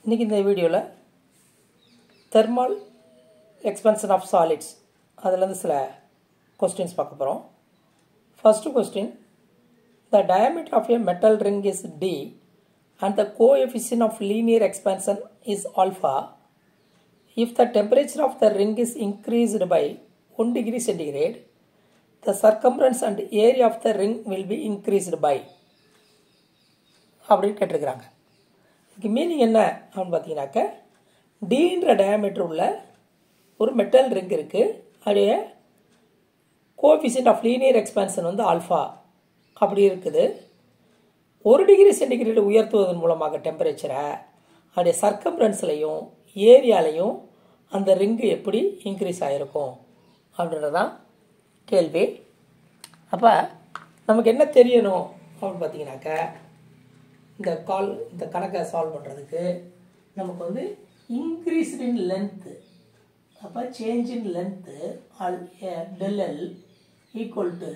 இன்றைக்கி இந்த வீடியோவில் தெர்மல் எக்ஸ்பென்ஷன் ஆஃப் சாலிட்ஸ் அதிலேருந்து சில கொஸ்டின்ஸ் பார்க்க போகிறோம். First question, the diameter of a metal ring is d and the coefficient of linear expansion is alpha. If the temperature of the ring is increased by 1 degree centigrade, the circumference and area of the ring will be increased by அப்படின்னு கேட்டிருக்கிறாங்க. இதுக்கு meaning என்ன அப்படின்னு பார்த்தீங்கன்னாக்க, டீன்ற diameter உள்ள ஒரு metal ring இருக்குது, அதோடைய கோஎஃபிஷியன்ட் ஆஃப் லீனியர் எக்ஸ்பான்ஷன் வந்து ஆல்ஃபா அப்படி இருக்குது. 1 டிகிரி சென்டிகிரேட் உயர்த்துவதன் மூலமாக டெம்பரேச்சரை அதோடைய சர்க்கம்ஃபரன்ஸ்லையும் ஏரியாலையும் அந்த ரிங்கு எப்படி இன்க்ரீஸ் ஆகிருக்கும் அப்படின்றதான் கேள்வி. அப்போ நமக்கு என்ன தெரியணும் அப்படின்னு பார்த்தீங்கன்னாக்க, இந்த கணக்கை சால்வ் பண்ணுறதுக்கு நமக்கு வந்து இன்க்ரீஸ்ட் இன் லென்த்து, அப்போ change in length del L equal to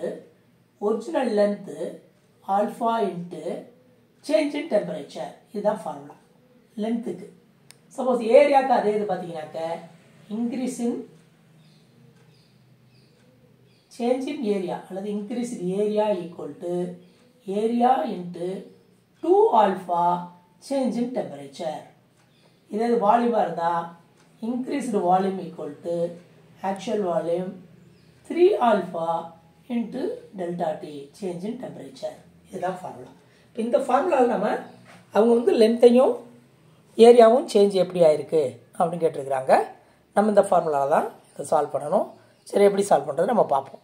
original length alpha into change in temperature. இதுதான் ஃபார்முலா லென்த்துக்கு. சப்போஸ் ஏரியாவுக்கு அதே இது பார்த்தீங்கன்னாக்க, increase in change in area அல்லது increase in area equal to area into 2 alpha change in temperature. இதே வால்யூமாக இருந்தால் increased volume equal to actual volume 3 alpha into delta T change in temperature. இதுதான் ஃபார்முலா. இப்போ இந்த ஃபார்முலாவில் நம்ம அவங்க வந்து லென்த்தையும் ஏரியாவும் சேஞ்ச் எப்படி ஆயிருக்கு அப்படின்னு கேட்டிருக்கிறாங்க. நம்ம இந்த ஃபார்முலாவில் தான் இதை சால்வ் பண்ணணும். சரி, எப்படி சால்வ் பண்ணுறது நம்ம பார்ப்போம்.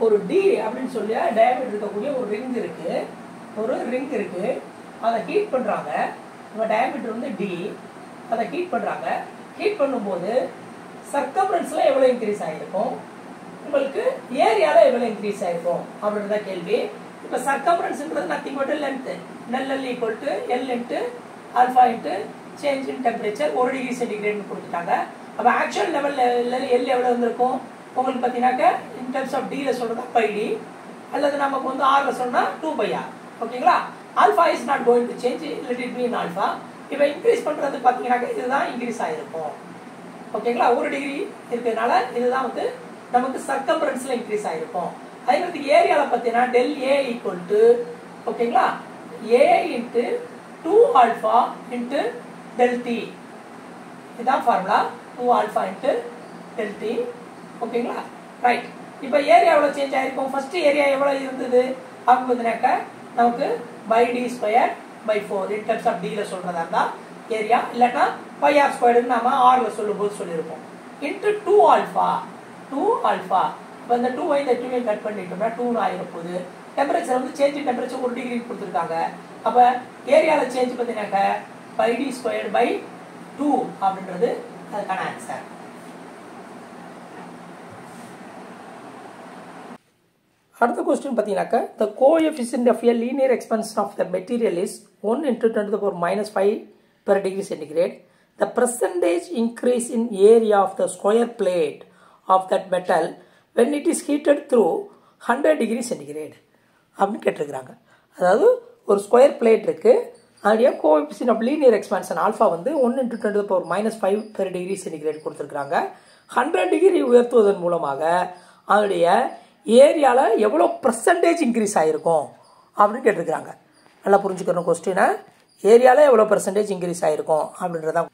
ஒரு டி அப்படின்னு சொல்லி டயாமீட்டர் இருக்கக்கூடிய ஒரு ரிங் இருக்குது, அதை ஹீட் பண்ணுறாங்க. நம்ம டயாமீட்டர் வந்து டி, அதை ஹீட் பண்ணுறாங்க. ஹீட் பண்ணும்போது சர்க்கம்ஃபரன்ஸில் எவ்வளோ இன்க்ரீஸ் ஆகிருக்கும், உங்களுக்கு ஏரியாவில் எவ்வளோ இன்க்ரீஸ் ஆகிருக்கும் அப்படின்றத கேள்வி. இப்போ சர்க்கம்ஃபரன்ஸ்ன்றது nothing but length, del L equal to L into alpha into change in temperature 1 degree சென்டிகிரேட்னு கொடுத்துட்டாங்க. அப்போ ஆக்சுவல் லெவலில் எல் எவ்வளோ இருந்திருக்கும் உங்களுக்கு பார்த்தீங்கன்னாக்க, இன் டர்ம்ஸ் ஆஃப் டியில் சொல்கிறதா பை டி, அல்லது நமக்கு வந்து ஆரில் சொன்னால் 2/r. ஓகேங்களா? Alpha is not going to change, let it be in alpha. இப்போ இன்க்ரீஸ் பண்ணுறது பார்த்தீங்கன்னாக்க இதுதான் இன்க்ரீஸ் ஆகிருக்கும். ஓகேங்களா? 1 டிகிரி இருக்கிறதுனால இதுதான் வந்து நமக்கு சர்க்கம்ஃபரன்ஸில் இன்க்ரீஸ் ஆகிருக்கும். அதே மாதிரி ஏரியாவில் பார்த்தீங்கன்னா del A ஈக்குவல் டு, ஓகேங்களா, A into 2 alpha into del T. இதுதான் formula, 2 alpha into del T. ஓகேங்களா? ரைட். இப்போ ஏரியா எவ்வளோ சேஞ்ச் ஆகிருக்கும், ஃபர்ஸ்ட் ஏரியா எவ்வளோ இருந்தது அப்படின்னு பார்த்தீங்கன்னாக்க, நமக்கு pi D square by 4 in terms of டியில் சொல்கிறதா இருந்தால் ஏரியா, இல்லைன்னா பை ஆர் ஸ்கொயர்டுன்னு நம்ம ஆரில் சொல்லும்போது சொல்லியிருப்போம். Into 2 alpha. இப்போ இந்த 2 இந்த 2 கட் பண்ணிட்டோம்னா 2 ஆகிரும் போது. டெம்பரேச்சர் வந்து சேஞ்ச் இன் டெம்பரேச்சர் 1 டிகிரி கொடுத்துருக்காங்க. அப்போ ஏரியாவில் சேஞ்ச் பார்த்தீங்கன்னாக்க பை டி ஸ்கொயர் பை 2 அப்படின்றது அதுக்கான ஆன்சர். அடுத்த கொஸ்டின் பார்த்தீங்கன்னாக்க, the coefficient of a linear expansion of the material is 1 into 10 to the power minus 5 per degree centigrade. The percentage increase in area of the square plate of that metal when it is heated through 100 degree centigrade அப்படின்னு கேட்டிருக்கிறாங்க. அதாவது ஒரு square plate இருக்குது, அதோடைய coefficient of linear expansion alpha வந்து 1 into 10 to the power minus 5 per degree centigrade கொடுத்துருக்குறாங்க. 100 degree உயர்த்துவதன் மூலமாக அதோடைய ஏரியாவில் எவ்வளோ பர்சன்டேஜ் இன்க்ரீஸ் ஆகிருக்கும் அப்படின்னு கேட்டிருக்கிறாங்க. நல்லா புரிஞ்சுக்கணும் கொஸ்டினை. ஏரியாவில் எவ்வளோ பர்சன்டேஜ் இன்க்ரீஸ் ஆகிருக்கும் அப்படின்றதான்.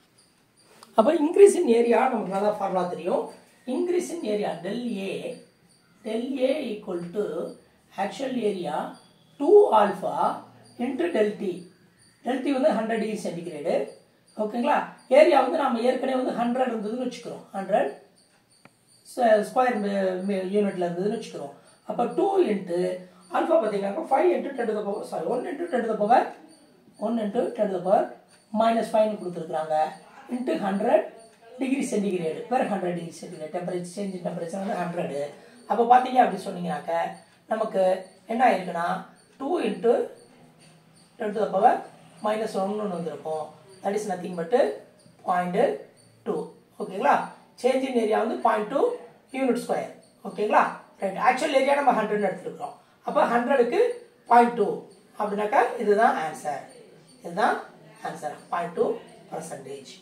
அப்போ இன்க்ரீஸ் இன் ஏரியா நமக்கு நல்லா ஃபார்முலா தெரியும். Increase in area del A equal to actual area 2 alpha into del T. del T வந்து 100 டிகிரி சென்டிகிரேடு. ஓகேங்களா? ஏரியா வந்து நம்ம ஏற்கனவே வந்து 100 இருந்ததுன்னு வச்சுக்கிறோம், 100 ஸ்கொயர் யூனிட்ல இருந்ததுன்னு வச்சுக்கிறோம். அப்போ 2 இன்ட்டு ஆல்ஃபா பார்த்தீங்கன்னா 5 into 10 to the power, sorry 1 into 10 to the power minus 5 கொடுத்துருக்குறாங்க. Into 100 degree centigrade per 100 degree centigrade temperature change in temperature வந்து 100. அப்போ பார்த்தீங்க அப்படின்னு சொன்னீங்கன்னாக்க நமக்கு என்ன ஆயிருக்குன்னா 2 into 10 to the power minus 1 வந்திருக்கும். தட் இஸ் நத்திங் பட்டு 0.2. ஓகேங்களா? சேஞ்ச் இன் ஏரியா வந்து 0.2 யூனிட் ஸ்கொயர். ஓகேங்களா? ரைட். ஆக்சுவல் ஏரியா நம்ம 100 எடுத்துருக்கோம். அப்போ 100க்கு 0.2 அப்படின்னாக்கா இதுதான் ஆன்சர். இதுதான் answer 0.2%.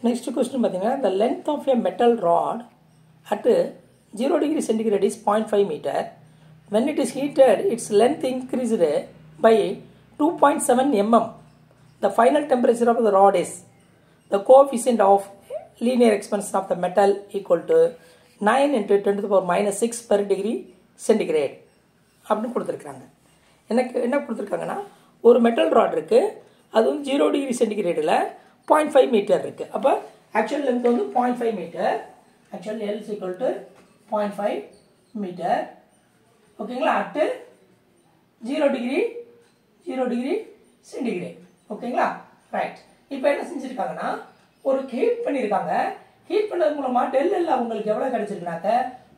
Next question பார்த்தீங்கன்னா the length of a metal rod at 0 degree centigrade is 0.5 meter. When it is heated, its length increased by 2.7 mm. The final temperature of the rod is the coefficient of linear expansion of the metal equal to 9 into 10 to the power minus 6 per degree centigrade. அப்படின்னு கொடுத்துருக்காங்க. எனக்கு என்ன கொடுத்துருக்காங்கன்னா ஒரு metal rod இருக்கு, அது வந்து 0 degree சென்டிகிரேடில் 0.5 metre இருக்கு. அப்போ ஆக்சுவல் லென்த் வந்து 0.5 metre. Actual L is equal to 0.5 metre. ஓகேங்களா? At 0 degree centigrade. ஓகேங்களா? ரைட். இப்போ என்ன செஞ்சுருக்காங்கன்னா ஒரு ஹீட் பண்ணியிருக்காங்க. ஹீட் பண்ணது மூலமா டெல் அவங்களுக்கு எவ்வளோ கிடைச்சிருக்குனாக்க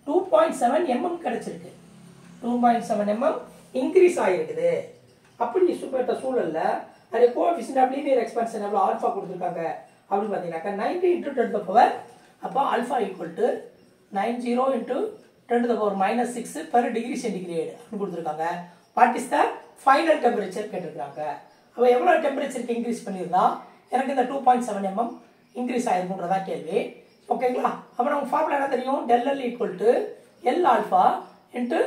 2.7 mm கிடைச்சிருக்கு. 2.7 mm இன்க்ரீஸ் ஆகிருக்குது. அப்படி சூப்பர்ட்ட சூழல்ல அது கோஎஃபிஷியன்ட் ஆஃப் லீனியர் எக்ஸ்பான்ஷன் எவ்வளோ ஆல்ஃபா கொடுத்துருக்காங்க அப்படின்னு பார்த்தீங்கன்னாக்கா 90 into 10 to the power. அப்போ alpha equal to 90 into 10 to the power minus 6 per degree centigrade அப்படின்னு கொடுத்துருக்காங்க. What is the final temperature கேட்டிருக்காங்க. அப்போ எவ்வளோ டெம்பரேச்சருக்கு இன்க்ரீஸ் பண்ணியிருந்தா எனக்கு இந்த 2.7 mm இன்க்ரீஸ் ஆயிருக்குன்றதா கேள்வி. ஓகேங்களா? அப்போ நமக்கு ஃபார்முலா என்ன தெரியும்? del L equal to L alpha into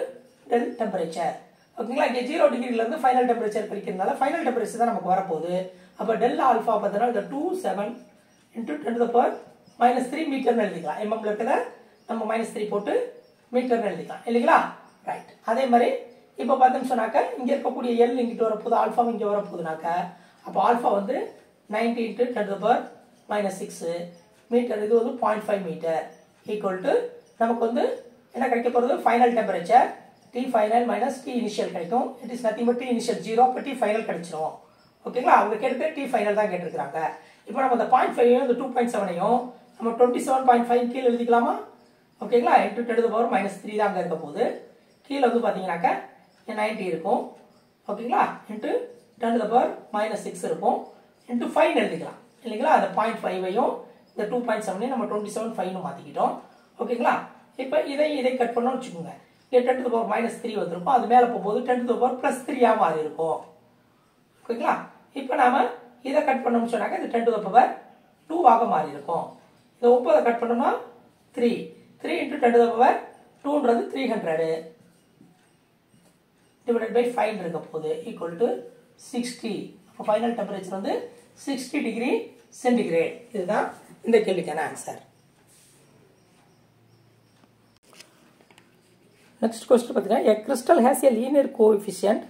del temperature. ஓகேங்களா? இங்கே 0 டிகிரிலேருந்து ஃபைனல் டெம்பரேச்சர் பிரிக்கிறதுனால ஃபைனல் டெம்பரேச்சர் தான் நமக்கு வரப்போகுது. அப்போ del alpha பார்த்தோன்னா இந்த 27 into 10 to the power minus 3 மீட்டர்னு எழுதிக்கலாம். எம்எம்ல இருக்கிறத நம்ம -3 போட்டு மீட்டர்னு எழுதிக்கலாம் இல்லைங்களா? ரைட். அதே மாதிரி இப்போ பார்த்தோம்னு சொன்னாக்க இங்கே இருக்கக்கூடிய எல் இங்கிட்டு வரப்போகுது, ஆல்ஃபா இங்கே வரப்போகுதுனாக்க அப்போ ஆல்ஃபா வந்து 90 into 10 to the power minus 6 metre. இது வந்து 0.5 மீட்டர் ஈக்குவல் டு நமக்கு வந்து என்ன கிடைக்க போகிறது? Final temperature T final minus T initial கிடைக்கும். It is nothing but T initial 0, அப்போ T final கிடைச்சிரும். ஓகேங்களா? அவங்க கேட்டு T final தான் கேட்டிருக்கிறாங்க. இப்போ நம்ம இந்த 0.5 இந்த 2.7ஐயும் நம்ம 27.5 கீழே எழுதிக்கலாமா? ஓகேங்களா? into 10 to the power minus 3 தான் அங்கே இருக்க போகுது. கீழே வந்து பார்த்தீங்கன்னாக்க 90 இருக்கும். ஓகேங்களா? into 10 to the power minus 6 இருக்கும். into 5 எழுதிக்கலாம் இல்லைங்களா? அந்த 0.5ஐயும் இந்த 2.7ஐயும் நம்ம 27.5ன்னு மாற்றிக்கிட்டோம். ஓகேங்களா? இப்போ இதை கட் பண்ணோம்னு வச்சுக்கோங்க. 10 to the power minus 3 வந்திருக்கும். அது மேலே போகும்போது 10 to the power plus 3 மாறி இருக்கும். ஓகேங்களா? இப்போ நாம இதை கட் பண்ணோம்னு சொன்னாக்க இது 10 to the power 2 ஆக மாறி இருக்கும். இதை 9 கட் பண்ணோம்னா 3 into 10 to the power 2ன்றது 300 divided by 5 இருக்க போகுது equal to 60. அப்போ ஃபைனல் டெம்பரேச்சர் வந்து 60 டிகிரி சென்டிகிரேட். இதுதான் இந்த கேள்விக்கான ஆன்சர். நெக்ஸ்ட் கொஸ்டின் பார்த்தீங்கன்னா a crystal has a linear coefficient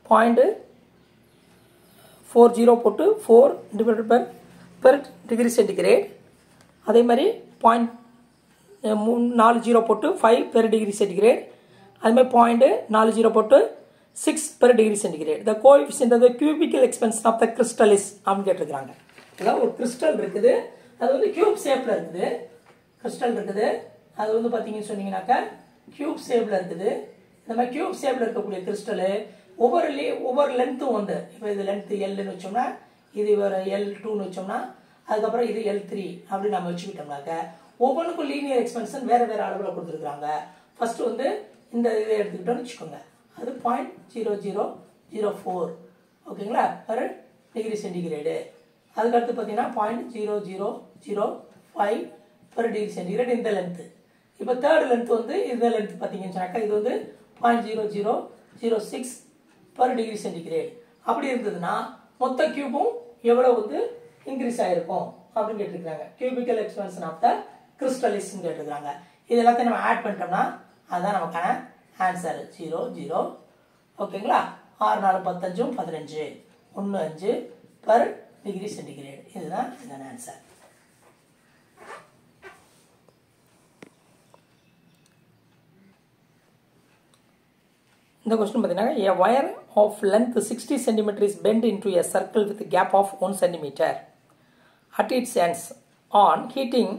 0.40 போட்டு 4 divided by per degree centigrade. அதே மாதிரி 0.40 போட்டு 5 per degree centigrade. அதே மாதிரி 0.40 போட்டு 6 per degree centigrade. The coefficient of the cubical expansion of the crystal is அப்படின்னு கேட்டிருக்கிறாங்க. அதாவது ஒரு கிறிஸ்டல் இருக்குது, அது வந்து கியூப் ஷேப்ல இருக்குது. கிறிஸ்டல் இருக்குது, அது வந்து பார்த்தீங்கன்னு சொன்னீங்கன்னாக்கா கியூப் ஷேப்ல இருக்குது. இந்த மாதிரி கியூப் ஷேப்ல இருக்கக்கூடிய கிறிஸ்டலு ஒவ்வொரு லென்த்தும் வந்து இப்போ இது லென்த் எல்னு வச்சோம்னா இது ஒரு L2ன்னு வச்சோம்னா அதுக்கப்புறம் இது L3 அப்படின்னு நம்ம வச்சுக்கிட்டோம்னாக்க ஒவ்வொன்றுக்கும் லீனியர் எக்ஸ்பென்ஷன் வேற வேற அளவில் கொடுத்துருக்காங்க. ஃபர்ஸ்ட் வந்து இந்த இதை எடுத்துக்கிட்டோம்னு வச்சுக்கோங்க, அது 0.0004 ஓகேங்களா per டிகிரி சென்டிகிரேடு. அதுக்கடுத்து பார்த்தீங்கன்னா 0.0005 per டிகிரி சென்டிகிரேட் இந்த லென்த்து. இப்போ தேர்ட் லென்த் வந்து இந்த லென்த் பார்த்தீங்கன்னு சொன்னாக்கா இது வந்து 0.0006 per டிகிரி சென்டிகிரேட். அப்படி இருந்ததுன்னா மொத்த கியூபும் எவ்வளோ வந்து இன்க்ரீஸ் ஆகிருக்கும் அப்படின்னு கேட்டிருக்காங்க. கியூபிக்கல் எக்ஸ்பென்ஷன் ஆஃப் த கிறிஸ்டலிஸ்ன்னு கேட்டிருக்காங்க. இது எல்லாத்தையும் நம்ம ஆட் பண்ணிட்டோம்னா அதுதான் நமக்கான ஆன்சர் 00. ஓகேங்களா? 6 4 15 15 15 per டிகிரி சென்டிகிரேட். இதுதான் இதுதான் ஆன்சர். இந்த கொஸ்டின் பார்த்தீங்கன்னா a wire of length 60 cm is bent into a circle with a gap of 1 cm at its ends. On heating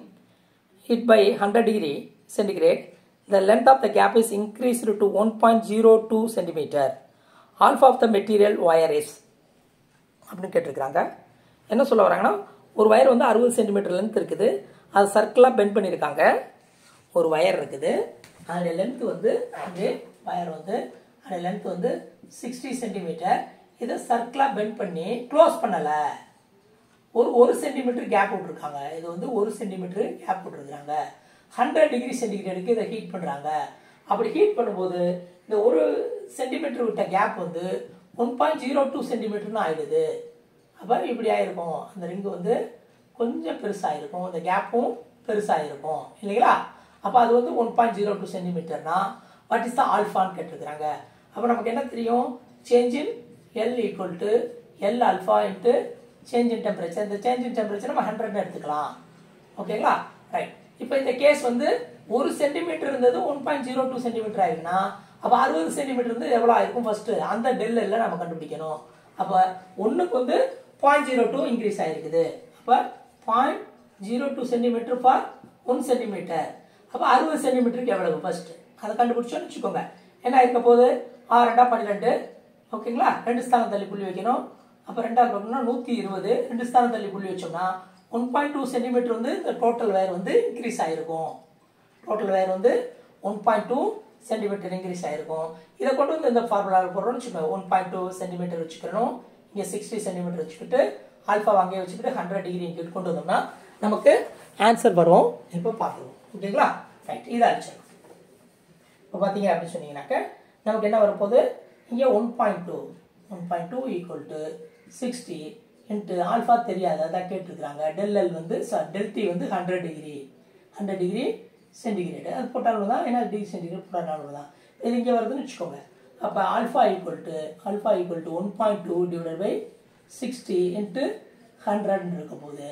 it by 100 degree centigrade, the length of the gap is increased to 1.02 cm. Alpha of the material wire is அப்படின்னு கேட்டிருக்கிறாங்க. என்ன சொல்ல வராங்கன்னா ஒரு wire வந்து 60 centimetre length இருக்குது, அது சர்க்கிளாக bend பண்ணியிருக்காங்க. ஒரு வயர் இருக்குது, அதோடைய லென்த் வந்து அப்படியே வயர் வந்து அதோடைய லென்த் வந்து 60 சென்டிமீட்டர். இதை சர்க்கிளாக பெண்ட் பண்ணி க்ளோஸ் பண்ணலை, ஒரு சென்டிமீட்டர் கேப் விட்டுருக்காங்க. இது வந்து 1 சென்டிமீட்டர் கேப் விட்டுருக்காங்க. 100 டிகிரி சென்டிகிரேடுக்கு இதை ஹீட் பண்ணுறாங்க. அப்படி ஹீட் பண்ணும்போது இந்த 1 சென்டிமீட்டர் விட்ட கேப் வந்து 1.02 சென்டிமீட்டர்னு ஆயிடுது. அப்போ இப்படி ஆயிருக்கும், அந்த ரிங்கு வந்து கொஞ்சம் பெருசாக இருக்கும், இந்த கேப்பும் பெருசாக இருக்கும் இல்லைங்களா. அப்போ அது வந்து 1.02 சென்டிமீட்டர்னா வாட் இஸ் த ஆல்ஃபான்னு கேட்டிருக்கிறாங்க. அப்போ நமக்கு என்ன தெரியும், change in L equal to L alpha into change in temperature. இந்த சேஞ்ச் இன் டெம்பரேச்சர் நம்ம 100 எடுத்துக்கலாம். ஓகேங்களா, ரைட். இப்போ இந்த கேஸ் வந்து 1 சென்டிமீட்டர் இருந்தது 1.02 சென்டிமீட்டர் ஆயிருக்குன்னா அப்போ 60 சென்டிமீட்டர் இருந்து எவ்வளோ ஆயிருக்கும் ஃபர்ஸ்ட் அந்த டெல் எல்லாம் நம்ம கண்டுபிடிக்கணும். அப்போ ஒன்றுக்கு வந்து 0.02 இன்க்ரீஸ் ஆயிருக்குது. அப்போ 0.02 சென்டிமீட்டர் ஃபார் 1 சென்டிமீட்டர். அப்போ 60 சென்டிமீட்டருக்கு எவ்வளவு ஃபர்ஸ்ட் அதை கண்டுபிடிச்சோன்னு வச்சுக்கோங்க. என்ன இருக்க போகுது, 6 2 12. ஓகேங்களா, 2 ஸ்தானம் தள்ளி புள்ளி வைக்கணும். அப்போ 2 பார்த்தோம்னா 120. 2 ஸ்தானம் தள்ளி புள்ளி வச்சோம்னா 1.2 சென்டிமீட்டர் வந்து இந்த டோட்டல் வயர் வந்து இன்க்ரீஸ் ஆயிருக்கும். டோட்டல் வயர் வந்து 1.2 சென்டிமீட்டர் இன்க்ரீஸ் ஆயிருக்கும். இதை கொண்டு வந்து இந்த ஃபார்முலாவில் போடுறோம்னு வச்சுக்கோங்க. 1.2 சென்டிமீட்டர் வச்சுக்கணும், இங்கே 60 சென்டிமீட்டர் வச்சுக்கிட்டு ஆல்ஃபா வாங்கி வச்சுக்கிட்டு 100 டிகிரி இங்கிட்டு கொண்டு வந்தோம்னா நமக்கு ஆன்சர் வரும். இப்போ பார்த்துருவோம். ஓகேங்களா, ரைட். இதை அடிச்சிடலாம். இப்போ பார்த்தீங்க அப்படின்னு சொன்னீங்கன்னாக்க நமக்கு என்ன வரப்போகுது, இங்கே 1.2 ஈக்குவல் டு 60 இன்ட்டு ஆல்ஃபா தெரியாது, அதான் கேட்டுருக்குறாங்க. டெல் வந்து டெல் டி வந்து 100 டிகிரி சென்டிகிரேடு. அது போட்டாலும் தான், ஏன்னா டிகிரி சென்டிகிரேட் போட்டாலும் தான் இது இங்கே வருதுன்னு வச்சுக்கோங்க. அப்போ alpha equal to 1.2 divided by 60 into 100 இருக்க போகுது.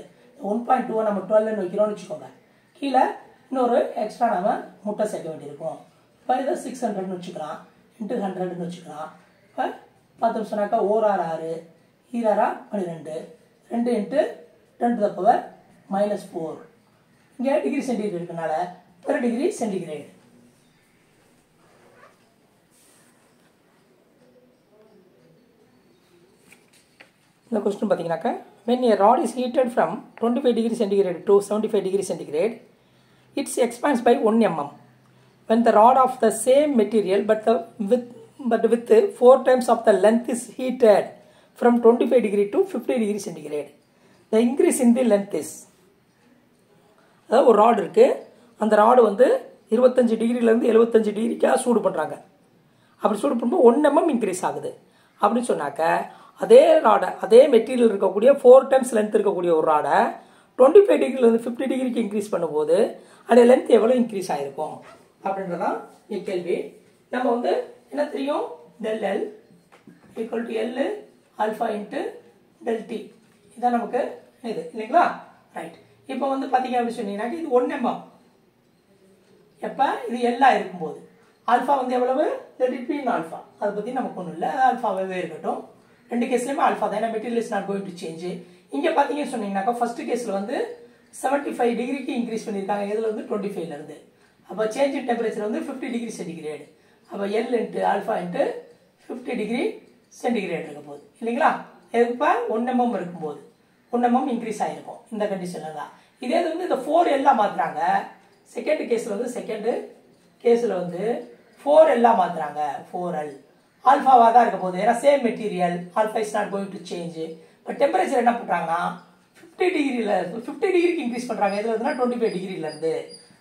1.2 நம்ம 12 வைக்கிறோம்னு வச்சுக்கோங்க. கீழே இன்னொரு எக்ஸ்ட்ரா நம்ம முட்டை சேர்க்க வேண்டியிருக்கும். இப்போ இதை 600 வச்சுக்கலாம், இன்ட்டு 100 வச்சுக்கலாம். இப்போ 10 சொன்னாக்கா 1 6 6 ஈராரா 12 2 இன்ட்டு 10⁻⁻⁴. இங்கே டிகிரி சென்டிகிரேட் இருக்கனால பெர் டிகிரி சென்டிகிரேட். இந்த கொஸ்டின் பார்த்தீங்கன்னாக்கா when a rod is heated from 25 degree centigrade to 75 degree centigrade, it expands by 1 mm. When the rod of the same material but with 4 times of the length is heated from 25 degree to 50 degree centigrade, the increase in the length is. அதாவது ஒரு rod இருக்குது, அந்த rod வந்து 25 டிகிரிலேருந்து 75 டிகிரிக்காக சூடு பண்ணுறாங்க. அப்படி சூடு பண்ணும்போது 1 mm இன்க்ரீஸ் ஆகுது. அப்படின்னு சொன்னாக்க அதே ராடை, அதே மெட்டீரியல் இருக்கக்கூடிய 4 times லென்த் இருக்கக்கூடிய ஒரு ராடை 25 டிகிரிலேருந்து 50 டிகிரிக்கு இன்க்ரீஸ் பண்ணும்போது அதோட லென்த் எவ்வளோ இன்க்ரீஸ் ஆகிருக்கும் அப்படின்றதான் கேள்வி. நம்ம வந்து என்ன தெரியும், del L equal to L alpha into del T, இதான் நமக்கு இது இல்லைங்களா, ரைட். இப்போ வந்து பார்த்தீங்க அப்படின்னு சொன்னீங்கன்னா இது 1 mm. எப்போ இது எல்லாம் இருக்கும்போது ஆல்ஃபா வந்து எவ்வளவு, ஆல்ஃபா, அதை பற்றி நமக்கு ஒன்றும் இல்லை, ஆல்ஃபாவே இருக்கட்டும். 2 கேஸ்லையுமே ஆல்ஃபா தான், ஏன்னா material is not going to change. இங்கே பார்த்தீங்கன்னு சொன்னீங்கன்னாக்கா ஃபர்ஸ்ட் கேஸில் வந்து 75 டிகிரிக்கு இன்க்ரீஸ் பண்ணியிருக்காங்க, இதில் வந்து 25லேருந்து. அப்போ சேஞ்ச் இன் டெம்பரேச்சர் வந்து 50 டிகிரி சென்டிகிரேடு. அப்போ L into alpha into 50 degree centigrade இருக்க போகுது இல்லைங்களா. இப்போ 1 mm இருக்கும்போது 1 mm இன்க்ரீஸ் ஆகிருக்கும் இந்த கண்டிஷனில் தான். இதே வந்து இந்த 4 எல்லாம் மாற்றுறாங்க. செகண்ட் கேஸில் வந்து 4 எல்லாம் மாற்றுறாங்க. 4L ஆல்ஃபாவாக தான் இருக்க போகுது, ஏன்னா same material, alpha is not going to change. But temperature என்ன பண்ணுறாங்கன்னா 50 டிகிரிக்கு இன்க்ரீஸ் பண்ணுறாங்க. இதில் வந்துன்னா 25 டிகிரிலேருந்து.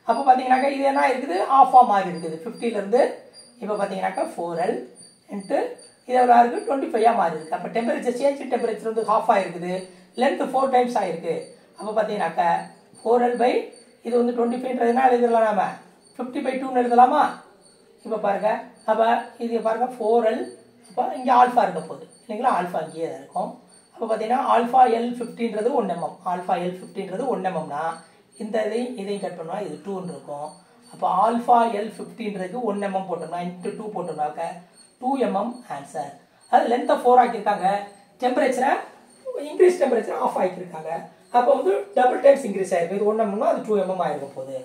அப்போ பார்த்தீங்கன்னாக்கா இது என்ன இருக்குது, ஆஃபாக மாறி இருக்குது 50லேருந்து. இப்போ பார்த்தீங்கன்னாக்கா 4L இன்ட்டு இது எவ்வளோ இருக்குது, 25ஆக மாறி இருக்குது. அப்போ டெம்பரேச்சர் சேஞ்ச் டெம்பரேச்சர் வந்து ஹாஃப் ஆகிருக்குது, லென்த் 4 times ஆகிருக்கு. அப்போ பார்த்தீங்கன்னாக்கா 4L பை இது வந்து 25ன்றதுனால எழுதலாம், நாம 50/2ன்னு எழுதலாமா. இப்போ பாருங்க, அப்போ இது பாருங்க 4L, அப்போ இங்கே ஆல்ஃபா இருக்க போகுது இல்லைங்களா, ஆல்ஃபா இங்கேயே தான் இருக்கும். அப்போ பார்த்தீங்கன்னா ஆல்ஃபா L50ன்றது 1 mm, ஆல்ஃபா L50ன்றது 1 mmனா இந்த இதையும் கட் பண்ணா இது 2ன்னு இருக்கும். அப்போ ஆல்ஃபா L50ன்றதுக்கு 1 mm போட்டோம்னா இன்ட்டு 2 போட்டோம்னாக்க 2 mm ஆன்சர். அது லென்த்தை 4 ஆக்கியிருக்காங்க, டெம்பரேச்சரை இன்க்ரீஸ் டெம்பரேச்சர் ஆஃப் ஆகியிருக்காங்க. அப்போ வந்து டபுள் டைம்ஸ் இன்க்ரீஸ் ஆகிருக்கு. இது 1 mmனா அது 2 mm ஆகிருக்க போகுது.